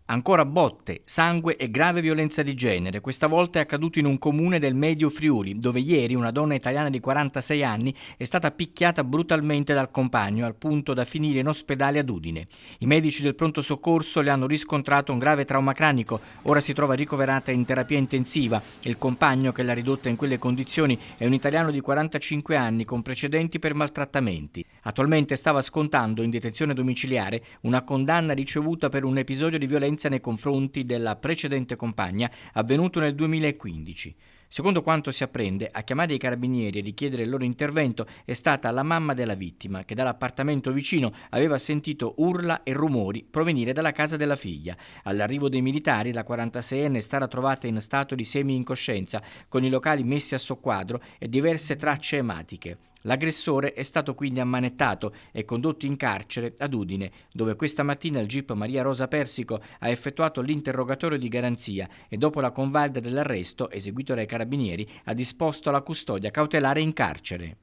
Ancora botte, sangue e grave violenza di genere. Questa volta è accaduto in un comune del Medio Friuli, dove ieri una donna italiana di 46 anni è stata picchiata brutalmente dal compagno al punto da finire in ospedale ad Udine. I medici del pronto soccorso le hanno riscontrato un grave trauma cranico. Ora si trova ricoverata in terapia intensiva. Il compagno che l'ha ridotta in quelle condizioni è un italiano di 45 anni con precedenti per maltrattamenti. Attualmente stava scontando in detenzione domiciliare una condanna ricevuta per un episodio di violenza nei confronti della precedente compagna avvenuto nel 2015. Secondo quanto si apprende, a chiamare i carabinieri e richiedere il loro intervento è stata la mamma della vittima, che dall'appartamento vicino aveva sentito urla e rumori provenire dalla casa della figlia. All'arrivo dei militari, la 46enne è stata trovata in stato di semi-incoscienza, con i locali messi a soqquadro e diverse tracce ematiche. L'aggressore è stato quindi ammanettato e condotto in carcere ad Udine, dove questa mattina il GIP Maria Rosa Persico ha effettuato l'interrogatorio di garanzia e dopo la convalida dell'arresto, eseguito dai carabinieri, ha disposto la custodia cautelare in carcere.